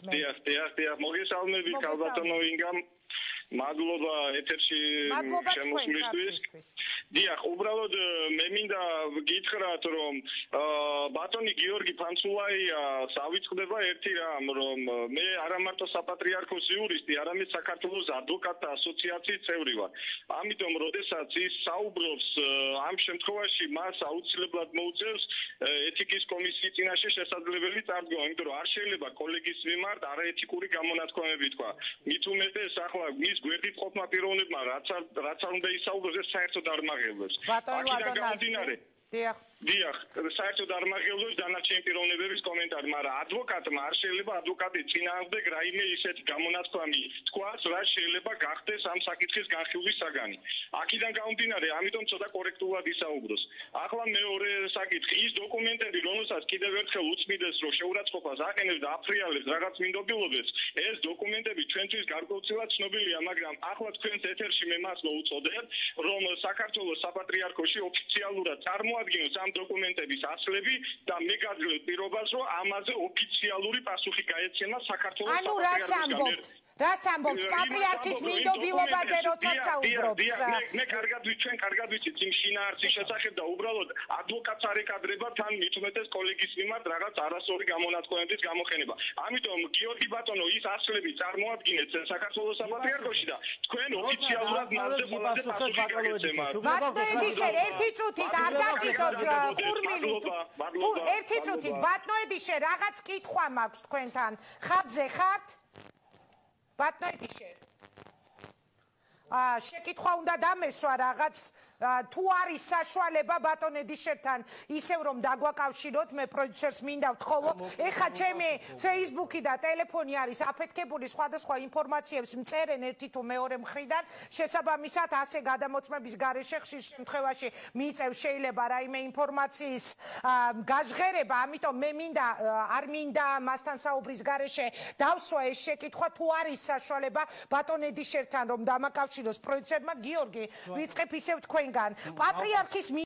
დიახ, მოგესალმებით ქალბატონო ინგამ. მადლობა ეთერში შემოსვლისთვის. დიახ, უბრალოდ მე მინდა გითხრათ, რომ ბატონი გიორგი ფანცულაია ავიწყდება ერთი რამ, რომ მე არა მარტო საპატრიარქოს იურისტი, არამედ საქართველოს ადვოკატთა ასოციაციის წევრი ვარ. ამიტომ, როდესაც ის საუბრობს, ამ შემთხვევაში მას აუცილებლად მოუწევს ეთიკის კომისიის წინაშე შესაძლებელი წარდგომა, იმიტომ რომ არ შეიძლება კოლეგის მიმართ არაეთიკური გამონათქვამები თქვა. მით უმეტეს ახლა მის გვერდით ყოფნა პიროვნებმა რაც არ უნდა ისაუბროს, ეს საერთოდ არ მაღელვებს. დიახ, საერთოდ არ მაღელვებს დანარჩენი პიროვნებების კომენტარი, მაგრამ ადვოკატმა არ შეიძლება ადვოკატის წინააღმდეგ რაიმე ისეთი გამონათქვამი თქვას, რაც შეიძლება გახდეს ამ საკითხის განხილვის საგანი. აქედან გამომდინარე, ამიტომ ცოტა კორექტულად ისაუბროს. ახლა მეორე საკითხი, ის დოკუმენტები, რომელსაც კიდევ ერთხელ უწმიდეს, რომ შეურაცხყოფას აყენებს და აფრიალებს რაღაც მინდობილობებს, ეს დოკუმენტები ჩვენთვის გარკვეულწილად ცნობილია, მაგრამ ახლა თქვენს ეთერში მე მას მოუწოდებ, რომ საქართველოს საპატრიარქოში ოფიციალურად წარმოადგინოს ამ დოკუმენტების ასლები და მე გაძლევ პირობას, რომ ამაზე ოფიციალური პასუხი გაეცემა საქართველოს საპატრიარქოს. რას ამბობთ პატრიარქის მინდობილობაზე როცა საუბრობს? მე ჩვენ კარგად ვიცით იმ შინაარსის შესახებ და უბრალოდ ადვოკატს არ ეკადრება თან მით უმეტეს კოლეგის მიმართ რაღაც არასწორი გამონათქვამების გამოყენება. ამიტომ გიორგი ბატონო, ის ასლები წარმოადგინეთ საქართველოს საპატრიარქოში და თქვენ ოფიციალურად მასზე ყველაზე პასუხი გაეცემათ. ბატონედიშერ, ერთი წუთით არ დაგიგოთ ყურმილით. ერთი წუთით ბატონედიშერ, რაღაც კითხვა მაქვს თქვენთან. ხაზზე ხართ? ბატონედიშერ. შეკითხვა უნდა დამესვა რაღაც თუ არის საშუალება ბატონედიშერთან ისევ რომ დაგვაკავშიროთ, მე პროდიუსერს მინდა ვთხოვო, ეხა ჩემი Facebook-ი და ტელეფონი არის აფეთქებული სხვადასხვა ინფორმაციებს მწერენ ერთი თუ მეორე მხრიდან, შესაბამისად ასე გადამოწმების გარეშე ხშირ შემთხვევაში მიწევ შეიძლება რაიმე ინფორმაციის გაჟღერება, ამიტომ მე არ მინდა მასთან საუბრის გარეშე დავსვა ეს შეკითხვა, თუ არის საშუალება ბატონედიშერთან რომ დამაკავშიროს პროდიუსერმა. გიორგი, ვიწყებ ისევ თქვენგან. პატრიარქის